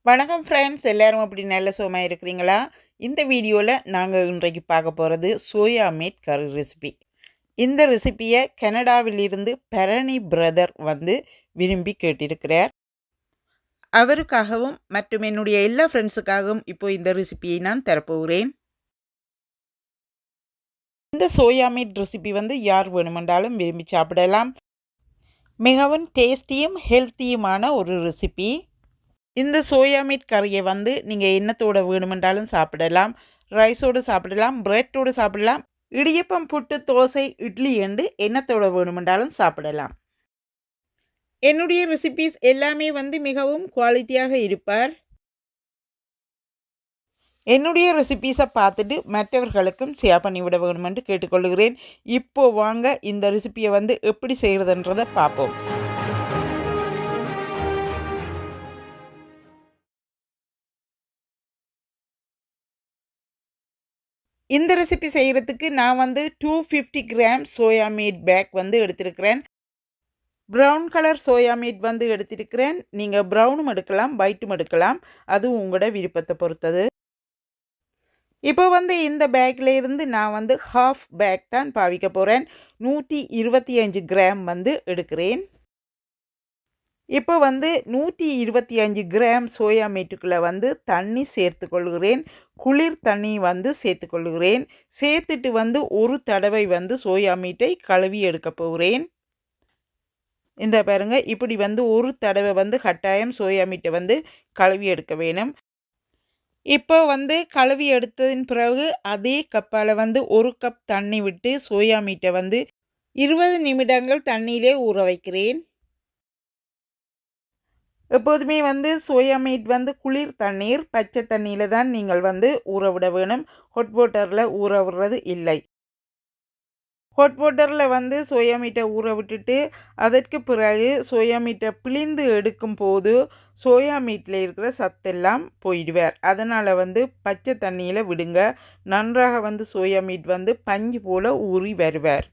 வணக்கம் ஃப்ரெண்ட்ஸ், எல்லாரும் அப்படி நல்ல சுகமாக இருக்கிறீங்களா? இந்த வீடியோவில் நாங்கள் இன்றைக்கு பார்க்க போகிறது சோயா மீட் கறி ரெசிபி. இந்த ரெசிபியை கனடாவிலிருந்து பரணி பிரதர் விரும்பி கேட்டிருக்கிறார். அவருக்காகவும் மற்றும் என்னுடைய எல்லா ஃப்ரெண்ட்ஸுக்காகவும் இப்போ இந்த ரெசிபியை நான் தரப்போகிறேன். இந்த சோயா மீட் ரெசிபி யார் வேணுமென்றாலும் விரும்பி சாப்பிடலாம். மிகவும் டேஸ்டியும் ஹெல்த்தியுமான ஒரு ரெசிபி. இந்த சோயா மீட் கறியை நீங்கள் எண்ணத்தோடு வேணுமென்றாலும் சாப்பிடலாம், ரைஸோடு சாப்பிடலாம், பிரெட்டோடு சாப்பிடலாம், இடியப்பம், புட்டு, தோசை, இட்லி என்று எண்ணத்தோடு வேணுமென்றாலும் சாப்பிடலாம். என்னுடைய ரெசிபீஸ் எல்லாமே மிகவும் குவாலிட்டியாக இருப்பார். என்னுடைய ரெசிபீஸை பார்த்துட்டு மற்றவர்களுக்கும் ஷேர் பண்ணிவிட வேணும் என்று கேட்டுக்கொள்கிறேன். இப்போ வாங்க இந்த ரெசிபியை எப்படி செய்கிறதுன்றதை பார்ப்போம். இந்த ரெசிபி செய்கிறதுக்கு நான் 250 கிராம் சோயா மீட் பேக் எடுத்திருக்கிறேன். ப்ரௌன் கலர் சோயா மீட் எடுத்திருக்கிறேன். நீங்கள் ப்ரௌனும் எடுக்கலாம், ஒயிட்டும் எடுக்கலாம், அதுவும் உங்களோட விருப்பத்தை பொறுத்தது. இப்போ இந்த பேக்கில் இருந்து நான் ஹாஃப் பேக் தான் பாவிக்க போகிறேன். 125 கிராம் எடுக்கிறேன். இப்போ 125 கிராம் சோயா மீட்டுக்குள்ளே தண்ணி சேர்த்து கொள்கிறேன். குளிர் தண்ணி சேர்த்து கொள்கிறேன். சேர்த்துட்டு ஒரு தடவை சோயா மீட்டை கழுவி எடுக்க போகிறேன். இந்த பாருங்க, இப்படி ஒரு தடவை கட்டாயம் சோயா மீட்டை கழுவி எடுக்க வேணும். இப்போ கழுவி எடுத்ததின் பிறகு அதே கப்பால் ஒரு கப் தண்ணி விட்டு சோயா மீட்டை 20 நிமிடங்கள் தண்ணியிலே ஊற வைக்கிறேன். எப்போதுமே சோயா மீட் குளிர் தண்ணீர், பச்சை தண்ணியில் தான் நீங்கள் ஊற விட வேணும். ஹாட் வாட்டரில் ஊற விடுறது இல்லை. ஹாட் வாட்டரில் சோயா மீட்டை ஊற விட்டுட்டு அதற்கு பிறகு சோயா மீட்டை பிழிந்து எடுக்கும் போது சோயா மீட்டில் இருக்கிற சத்தெல்லாம் போயிடுவார். அதனால் பச்சை தண்ணியில் விடுங்க. நன்றாக சோயா மீட் பஞ்சு போல் ஊறி வருவார்.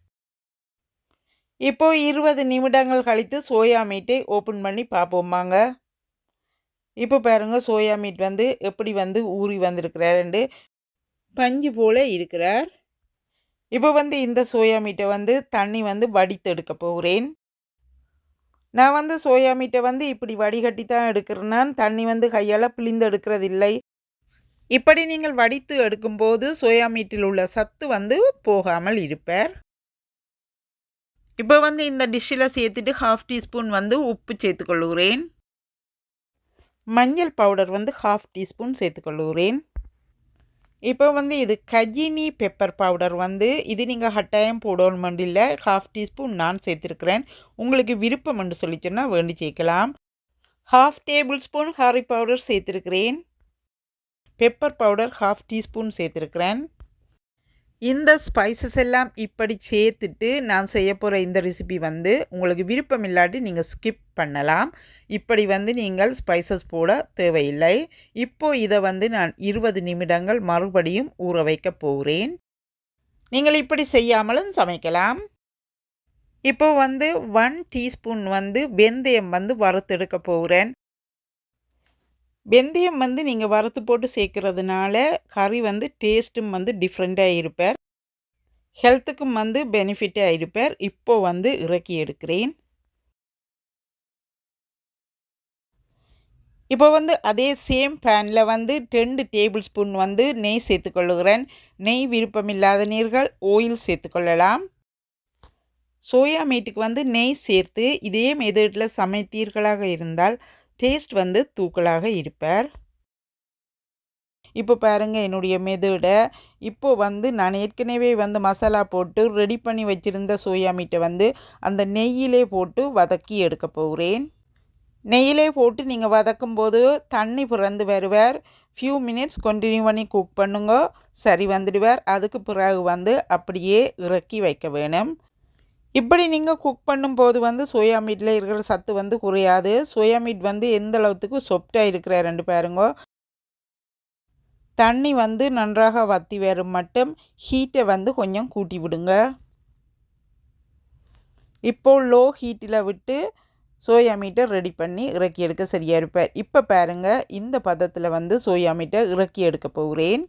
இப்போ 20 நிமிடங்கள் கழித்து சோயா மீட்டை ஓப்பன் பண்ணி பார்ப்போமாங்க. இப்போ பாருங்க, சோயா மீட் எப்படி ஊறி வந்திருக்கிறாருண்டு பஞ்சு போல் இருக்கிறார். இப்போ இந்த சோயா மீட்டை தண்ணி வடித்து எடுக்க போகிறேன். நான் சோயா மீட்டை இப்படி வடிகட்டி தான் எடுக்கிறேன்னா தண்ணி கையால் பிழிந்து எடுக்கிறது இல்லை. இப்படி நீங்கள் வடித்து எடுக்கும்போது சோயா மீட்டில் உள்ள சத்து போகாமல் இருப்பார். இப்போ இந்த டிஷ்ஷில் சேர்த்துட்டு 1/2 டீஸ்பூன் உப்பு சேர்த்துக்கொள்கிறேன். மஞ்சள் பவுடர் 1/2 டீஸ்பூன் சேர்த்துக்கொள்கிறேன். இப்போ இது கஜினி பெப்பர் பவுடர் இது நீங்கள் கட்டாயம் போடணும் இல்லை. 1/2 டீஸ்பூன் நான் சேர்த்துருக்கிறேன். உங்களுக்கு விருப்பம் என்று சொல்லிச்சோன்னா வேண்டி சேர்க்கலாம். 1/2 டேபிள் ஸ்பூன் கறி பவுடர் சேர்த்துருக்கிறேன். பெப்பர் பவுடர் 1/2 டீஸ்பூன் சேர்த்துருக்கிறேன். இந்த ஸ்பைசஸ் எல்லாம் இப்படி சேர்த்துட்டு நான் செய்ய போகிற இந்த ரெசிபி உங்களுக்கு விருப்பம் இல்லாட்டி நீங்கள் ஸ்கிப் பண்ணலாம். இப்படி நீங்கள் ஸ்பைசஸ் போட தேவையில்லை. இப்போது இதை நான் 20 நிமிடங்கள் மறுபடியும் ஊற வைக்க போகிறேன். நீங்கள் இப்படி செய்யாமலும் சமைக்கலாம். இப்போ 1 டீஸ்பூன் வெந்தயம் வறுத்தெடுக்க போகிறேன். வெந்தயம் நீங்கள் வறுத்து போட்டு சேர்க்கறதுனால கறி டேஸ்ட்டும் டிஃப்ரெண்ட்டாக இருப்பார். ஹெல்த்துக்கும் பெனிஃபிட்டாக இருப்பார். இப்போ இறக்கி எடுக்கிறேன். இப்போ அதே சேம் பேனில் 2 டேபிள் ஸ்பூன் நெய் சேர்த்துக்கொள்ளுகிறேன். நெய் விருப்பமில்லாத நீர்கள் ஆயில் சேர்த்துக்கொள்ளலாம். சோயா மீட்டுக்கு நெய் சேர்த்து இதே மெத்தடில் சமைத்தீர்களாக இருந்தால் டேஸ்ட் தூக்கலாக இருப்பார். இப்போ பாருங்கள் என்னுடைய மெத்தடை. இப்போது நான் ஏற்கனவே மசாலா போட்டு ரெடி பண்ணி வச்சுருந்த சோயா மீட்டை அந்த நெய்யிலே போட்டு வதக்கி எடுக்க போகிறேன். நெய்யிலே போட்டு நீங்கள் வதக்கும்போது தண்ணி பிறந்து வருவார். ஃபியூ மினிட்ஸ் கண்டினியூ பண்ணி குக் பண்ணுங்க, சரி வந்துடுவார். அதுக்கு பிறகு அப்படியே இறக்கி வைக்க வேணும். இப்படி நீங்கள் குக் பண்ணும்போது சோயா மீட்டில் இருக்கிற சத்து குறையாது. சோயா மீட் எந்த அளவுக்கு சொப்டாக இருக்கிற ரெண்டு பாருங்க. தண்ணி நன்றாக வற்றி வரும் மட்டும் ஹீட்டை கொஞ்சம் கூட்டி விடுங்க. இப்போ லோ ஹீட்டில் விட்டு சோயா மீட்டை ரெடி பண்ணி இறக்கி எடுக்க சரியாக இருப்பார். இப்போ பாருங்கள், இந்த பதத்தில் வந்து சோயா மீட்டை இறக்கி எடுக்க போகிறேன்.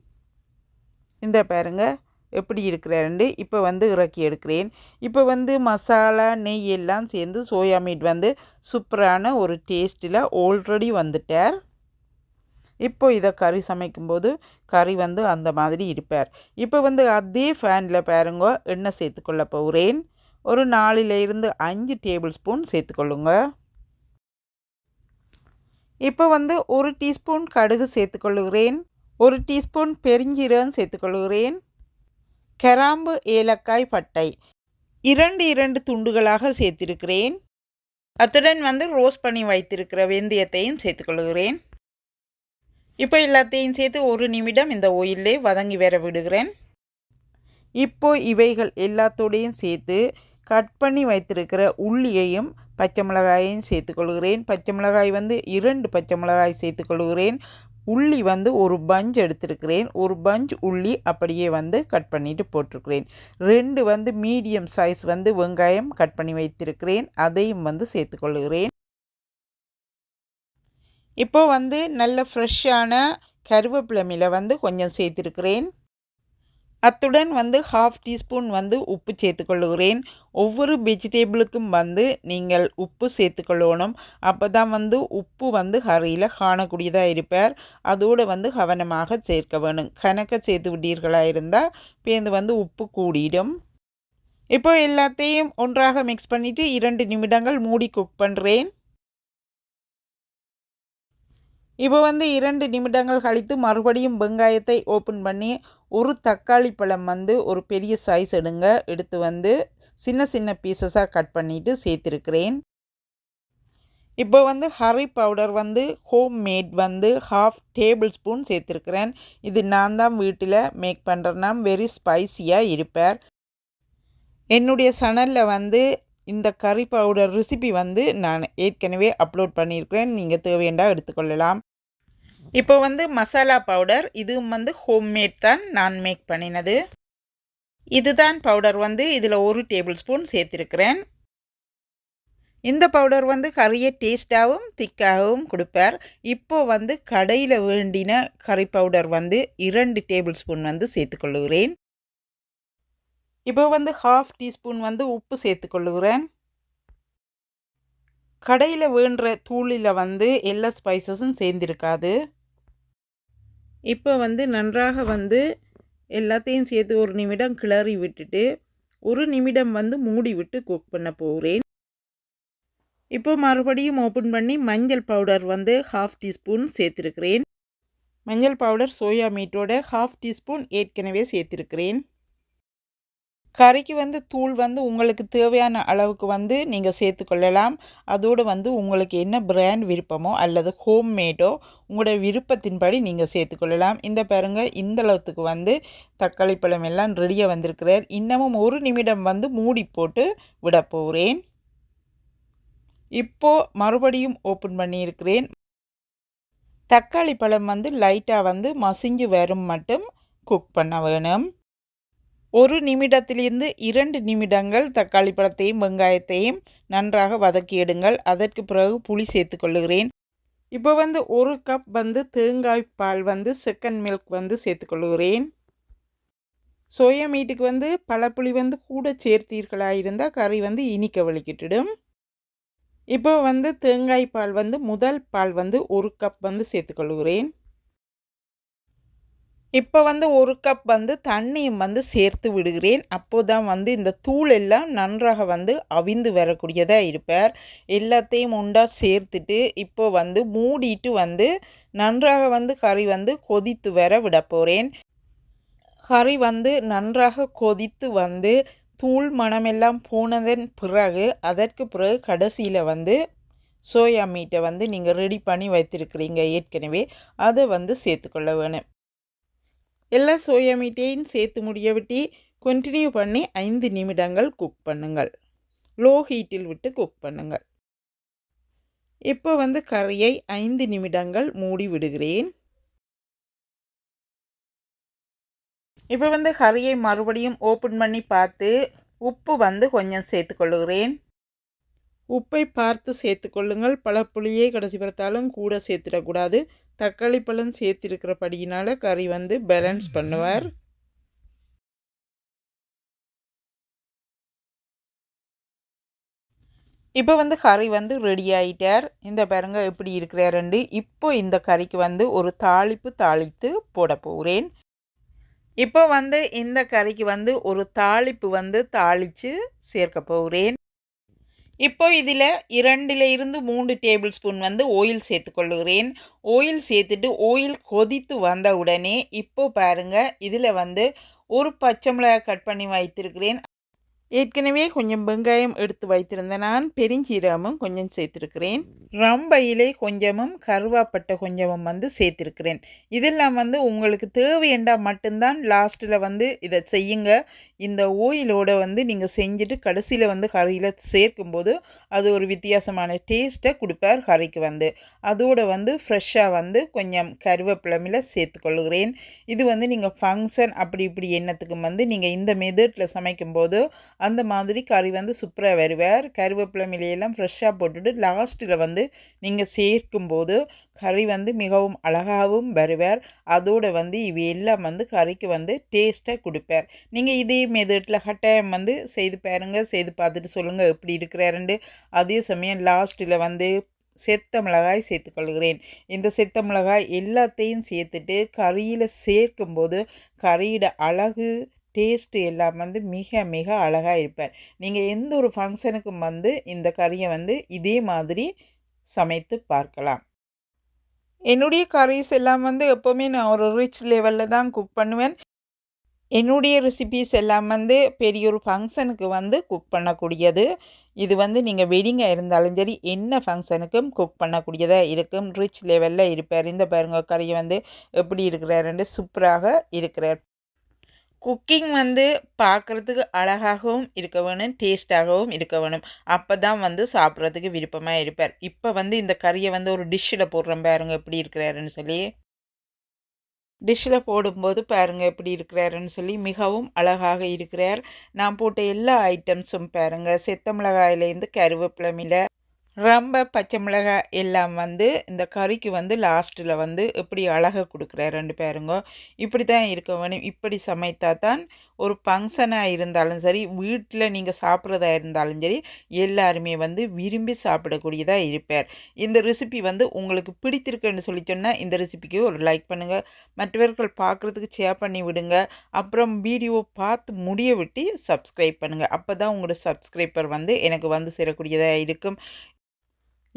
இந்த பாருங்கள் எப்படி இருக்கிறாருண்டு. இப்போ வந்து இறக்கி எடுக்கிறேன். இப்போ வந்து மசாலா நெய் எல்லாம் சேர்ந்து சோயா மீட் வந்து சூப்பரான ஒரு டேஸ்ட்டில் ஆல்ரெடி வந்துட்டார். இப்போ இதை கறி சமைக்கும்போது கறி வந்து அந்த மாதிரி இருப்பார். இப்போ வந்து அதே ஃபேனில் பாருங்க எண்ணெய் சேர்த்துக்கொள்ள போகிறேன். ஒரு 4 to 5 டேபிள் ஸ்பூன் சேர்த்துக்கொள்ளுங்க. இப்போ வந்து 1 டீஸ்பூன் கடுகு சேர்த்துக்கொள்ளுகிறேன். 1 டீஸ்பூன் பெருஞ்சீரகம் சேர்த்துக்கொள்ளுகிறேன். கிராம்பு, ஏலக்காய், பட்டை 2 துண்டுகளாக சேர்த்திருக்கிறேன். அத்துடன் வந்து ரோஸ்ட் பண்ணி வைத்திருக்கிற வெந்தயத்தையும் சேர்த்துக்கொள்ளுகிறேன். இப்போ எல்லாத்தையும் சேர்த்து 1 நிமிடம் இந்த ஆயிலே வதங்கி வர விடுகிறேன். இப்போ இவைகள் எல்லாத்தோடையும் சேர்த்து கட் பண்ணி வைத்திருக்கிற உள்ளியையும் பச்சை மிளகாயையும் சேர்த்துக்கொள்கிறேன். பச்சை மிளகாய் வந்து 2 பச்சை மிளகாய் சேர்த்துக்கொள்கிறேன். உள்ளி வந்து ஒரு பஞ்ச் எடுத்திருக்கிறேன். ஒரு பஞ்ச் உள்ளி அப்படியே வந்து கட் பண்ணிட்டு போட்டிருக்கிறேன். 2 வந்து மீடியம் சைஸ் வந்து வெங்காயம் கட் பண்ணி வைத்திருக்கிறேன். அதையும் வந்து சேர்த்துக்கொள்கிறேன். இப்போ வந்து நல்ல ஃப்ரெஷ்ஷான கருவேப்பிலை வந்து கொஞ்சம் சேர்த்திருக்கிறேன். அத்துடன் வந்து 1/2 டீஸ்பூன் வந்து உப்பு சேர்த்துக்கொள்ளுகிறேன். ஒவ்வொரு வெஜிடேபிளுக்கும் வந்து நீங்கள் உப்பு சேர்த்துக்கொள்ளணும். அப்போ தான் வந்து உப்பு வந்து கறியில் காணக்கூடியதாக இருப்பார். அதோடு வந்து கவனமாக சேர்க்க வேணும். கணக்க சேர்த்து விட்டீர்களாக இருந்தால் பேருந்து வந்து உப்பு கூடிடும். இப்போ எல்லாத்தையும் ஒன்றாக மிக்ஸ் பண்ணிவிட்டு 2 நிமிடங்கள் மூடி குக் பண்ணுறேன். இப்போ வந்து 2 நிமிடங்கள் கழித்து மறுபடியும் வெங்காயத்தை ஓப்பன் பண்ணி ஒரு தக்காளி பழம் வந்து ஒரு பெரிய சைஸ் எடுத்து வந்து சின்ன சின்ன பீசஸாக கட் பண்ணிவிட்டு சேர்த்துருக்கிறேன். இப்போ வந்து ஹரி பவுடர் வந்து ஹோம் மேட் வந்து 1/2 டேபிள் ஸ்பூன் சேர்த்துருக்கிறேன். இது நான் தான் வீட்டில் மேக் பண்ணுறேன்னா வெரி ஸ்பைசியாக இருப்பார். என்னுடைய சேனலில் வந்து இந்த கறி பவுடர் ரெசிபி வந்து நான் ஏற்கனவே அப்லோட் பண்ணியிருக்கிறேன். நீங்கள் தேவையாண்டா எடுத்துக்கொள்ளலாம். இப்போ வந்து மசாலா பவுடர் இதுவும் வந்து ஹோம்மேட் தான் நான் மேக் பண்ணினது. இதுதான் பவுடர் வந்து இதில் 1 டேபிள் ஸ்பூன் சேர்த்துருக்கிறேன். இந்த பவுடர் வந்து கறியை டேஸ்ட்டாகவும் திக்காகவும் கொடுப்பார். இப்போ வந்து கடையில் வேண்டின கறி பவுடர் வந்து 2 டேபிள் ஸ்பூன் வந்து சேர்த்துக்கொள்ளுகிறேன். இப்போ வந்து 1/2 டீஸ்பூன் வந்து உப்பு சேர்த்துக்கொள்ளுகிறேன். கடையில் வேண்டுற தூளில் வந்து எல்லா ஸ்பைசஸும் சேர்ந்திருக்காது. இப்போ வந்து நன்றாக வந்து எல்லாத்தையும் சேர்த்து 1 நிமிடம் கிளறி விட்டுட்டு 1 நிமிடம் வந்து மூடி விட்டு குக் பண்ண போகிறேன். இப்போ மறுபடியும் ஓப்பன் பண்ணி மஞ்சள் பவுடர் வந்து 1/2 டீஸ்பூன் சேர்த்துருக்கிறேன். மஞ்சள் பவுடர் சோயா மீட்டோட 1/2 டீஸ்பூன் ஏற்கனவே சேர்த்துருக்கிறேன். கறிக்கு வந்து தூள் வந்து உங்களுக்கு தேவையான அளவுக்கு வந்து நீங்கள் சேர்த்துக்கொள்ளலாம். அதோடு வந்து உங்களுக்கு என்ன பிராண்ட் விருப்பமோ அல்லது ஹோம்மேடோ உங்களோட விருப்பத்தின்படி நீங்கள் சேர்த்துக்கொள்ளலாம். இந்த பாருங்கள், இந்த அளவுக்கு வந்து தக்காளி பழம் எல்லாம் ரெடியாக வந்திருக்கிறார். இன்னமும் 1 நிமிடம் வந்து மூடி போட்டு விட போகிறேன். இப்போது மறுபடியும் ஓப்பன் பண்ணியிருக்கிறேன். தக்காளி பழம் வந்து லைட்டாக வந்து மசிஞ்சு வரும் மட்டும் குக் பண்ண வேணும். 1 நிமிடத்திலிருந்து 2 நிமிடங்கள் தக்காளி பழத்தையும் வெங்காயத்தையும் நன்றாக வதக்கி எடுங்கள். அதற்கு பிறகு புளி சேர்த்துக்கொள்ளுகிறேன். இப்போ வந்து 1 கப் வந்து தேங்காய் பால் வந்து செகண்ட் மில்க் வந்து சேர்த்துக்கொள்ளுகிறேன். சோயா மீட்டுக்கு வந்து பழப்புளி வந்து கூட சேர்த்தீர்களாக இருந்தால் கறி வந்து இனிக்க வலிக்கிட்டுடும். இப்போ வந்து தேங்காய் பால் வந்து முதல் பால் வந்து 1 கப் வந்து சேர்த்துக்கொள்ளுகிறேன். இப்போ வந்து 1 கப் வந்து தண்ணியும் வந்து சேர்த்து விடுகிறேன். அப்போதான் வந்து இந்த தூள் எல்லாம் நன்றாக வந்து அவிந்து வரக்கூடியதாக இருப்பார். எல்லாத்தையும் உண்டா சேர்த்துட்டு இப்போ வந்து மூடிட்டு வந்து நன்றாக வந்து கறி வந்து கொதித்து வர விட போகிறேன். கறி வந்து நன்றாக கொதித்து வந்து தூள் மணமெல்லாம் போனதன் பிறகு அதற்கு பிறகு கடைசியில் வந்து சோயா மீட்டை வந்து நீங்கள் ரெடி பண்ணி வைத்திருக்கிறீங்க ஏற்கனவே, அதை வந்து சேர்த்துக்கொள்ள வேணும். எல்லா சோயா மீட்டையும் சேர்த்து முடிய விட்டு கண்டினியூ பண்ணி 5 நிமிடங்கள் குக் பண்ணுங்கள். லோ ஹீட்டில் விட்டு குக் பண்ணுங்கள். இப்போ வந்து கறியை 5 நிமிடங்கள் மூடி விடுகிறேன். இப்போ வந்து கறியை மறுபடியும் ஓப்பன் பண்ணி பார்த்து உப்பு வந்து கொஞ்சம் சேர்த்துக்கொள்ளுகிறேன். உப்பை பார்த்து சேர்த்துக்கொள்ளுங்கள். பழப்புளியை கடைசி பார்த்தாலும் கூட சேர்த்துடக்கூடாது. தக்காளி பழம் சேர்த்திருக்கிறபடியினால் கறி வந்து பேலன்ஸ் பண்ணுவார். இப்போ வந்து கறி வந்து ரெடி ஆகிட்டார். இந்த பாருங்க எப்படி இருக்கிறாருண்டு. இப்போ இந்த கறிக்கு வந்து ஒரு தாளிப்பு தாளித்து போட போகிறேன். இப்போ வந்து இந்த கறிக்கு வந்து ஒரு தாளிப்பு வந்து தாளித்து சேர்க்க போகிறேன். இப்போ இதில் 2 to 3 டேபிள் ஸ்பூன் வந்து ஆயில் சேர்த்துக்கொள்ளுகிறேன். ஆயில் சேர்த்துட்டு ஆயில் கொதித்து வந்த உடனே இப்போ பாருங்க இதில் வந்து ஒரு பச்சை மிளகாய் கட் பண்ணி வைத்திருக்கிறேன். ஏற்கனவே கொஞ்சம் வெங்காயம் எடுத்து வைத்திருந்தேன். நான் பெருஞ்சீரகமும் கொஞ்சம் சேர்த்துருக்கிறேன். ரம்ப இலை கொஞ்சமும் கருவாப்பட்டை கொஞ்சமும் வந்து சேர்த்துருக்கிறேன். இதெல்லாம் வந்து உங்களுக்கு தேவையண்டா மட்டும்தான் லாஸ்ட்டில் வந்து இதை செய்யுங்க. இந்த ஓயிலோட வந்து நீங்கள் செஞ்சுட்டு கடைசியில் வந்து கறியில் சேர்க்கும்போது அது ஒரு வித்தியாசமான டேஸ்ட்டை கொடுப்பார் கறிக்கு வந்து. அதோடு வந்து ஃப்ரெஷ்ஷாக வந்து கொஞ்சம் கருவேப்பிலமில் சேர்த்துக்கொள்கிறேன். இது வந்து நீங்கள் ஃபங்க்ஷன் அப்படி இப்படி எண்ணத்துக்கும் வந்து நீங்கள் இந்த மெத்தடில் சமைக்கும்போது அந்த மாதிரி கறி வந்து சூப்பராக வருவார். கருவேப்பிலமிலையெல்லாம் ஃப்ரெஷ்ஷாக போட்டுட்டு லாஸ்ட்டில் வந்து நீங்கள் சேர்க்கும்போது கறி வந்து மிகவும் அழகாகவும் வருவார். அதோடு வந்து இவையெல்லாம் வந்து கறிக்கு வந்து டேஸ்ட்டாக கொடுப்பார். நீங்கள் இதே மெத்தடில் கட்டாயம் வந்து செய்து பாருங்கள். செய்து பார்த்துட்டு சொல்லுங்கள் எப்படி இருக்கிறாருண்டு. அதே சமயம் லாஸ்ட்டில் வந்து செத்த மிளகாய் சேர்த்துக்கொள்கிறேன். இந்த செத்த மிளகாய் எல்லாத்தையும் சேர்த்துட்டு கறியில் சேர்க்கும்போது கறியோட அழகு டேஸ்ட்டு எல்லாம் வந்து மிக மிக அழகாக இருப்பார். நீங்கள் எந்த ஒரு ஃபங்க்ஷனுக்கும் வந்து இந்த கறியை வந்து இதே மாதிரி சமைத்து பார்க்கலாம். என்னுடைய கரீஸ் எல்லாம் வந்து எப்போவுமே நான் ஒரு ரிச் லெவலில் தான் குக் பண்ணுவேன். என்னுடைய ரெசிபீஸ் எல்லாம் வந்து பெரிய ஒரு ஃபங்க்ஷனுக்கு வந்து குக் பண்ணக்கூடியது. இது வந்து நீங்கள் வெட்டிங்காக இருந்தாலும் சரி என்ன ஃபங்க்ஷனுக்கும் குக் பண்ணக்கூடியதாக இருக்கும். ரிச் லெவலில் இருப்பார். இந்த பாருங்க கறியை வந்து எப்படி இருக்கிறாருன்னு சூப்பராக இருக்கிறார். குக்கிங் வந்து பார்க்குறதுக்கு அழகாகவும் இருக்க வேணும், டேஸ்ட்டாகவும் இருக்க வேணும். அப்போ தான் வந்து சாப்பிட்றதுக்கு விருப்பமாக இருப்பார். இப்போ வந்து இந்த கறியை வந்து ஒரு டிஷ்ஷில் போடுறோம் பாருங்க எப்படி இருக்கிறாருன்னு சொல்லி. டிஷ்ஷில் போடும்போது பாருங்கள் எப்படி இருக்கிறாருன்னு சொல்லி மிகவும் அழகாக இருக்கிறார். நான் போட்ட எல்லா ஐட்டம்ஸும் பாருங்கள். செத்த மிளகாயிலேருந்து கருவேப்பிலை, ரொம்ப பச்சை மிளகாய் எல்லாம் வந்து இந்த கறிக்கு வந்து லாஸ்ட்டில் வந்து எப்படி அழகாக கொடுக்குறாரு ரெண்டு பேருங்க. இப்படி தான் இருக்க வேணும். இப்படி சமைத்தா தான் ஒரு ஃபங்க்ஷனாக இருந்தாலும் சரி வீட்டில் நீங்கள் சாப்பிட்றதா இருந்தாலும் சரி எல்லாருமே வந்து விரும்பி சாப்பிடக்கூடியதாக இருப்பார். இந்த ரெசிபி வந்து உங்களுக்கு பிடித்திருக்குன்னு சொல்லி சொன்னால் இந்த ரெசிபிக்கு ஒரு லைக் பண்ணுங்கள். மற்றவர்கள் பார்க்குறதுக்கு ஷேர் பண்ணி விடுங்க. அப்புறம் வீடியோ பார்த்து முடிய விட்டு சப்ஸ்கிரைப் பண்ணுங்கள். அப்போ தான் உங்களோட சப்ஸ்கிரைபர் வந்து எனக்கு வந்து சேரக்கூடியதாக இருக்கும்.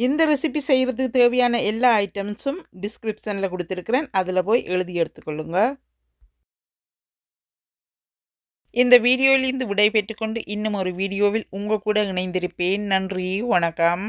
இந்த ரெசிபி செய்கிறதுக்கு தேவையான எல்லா ஐட்டம்ஸும் டிஸ்கிரிப்ஷனில் கொடுத்துருக்குறேன். அதில் போய் எழுதி எடுத்துக்கொள்ளுங்க. இந்த வீடியோவிலிருந்து விடை பெற்றுக்கொண்டு இன்னும் ஒரு வீடியோவில் உங்கள் கூட இணைந்திருப்பேன். நன்றி, வணக்கம்.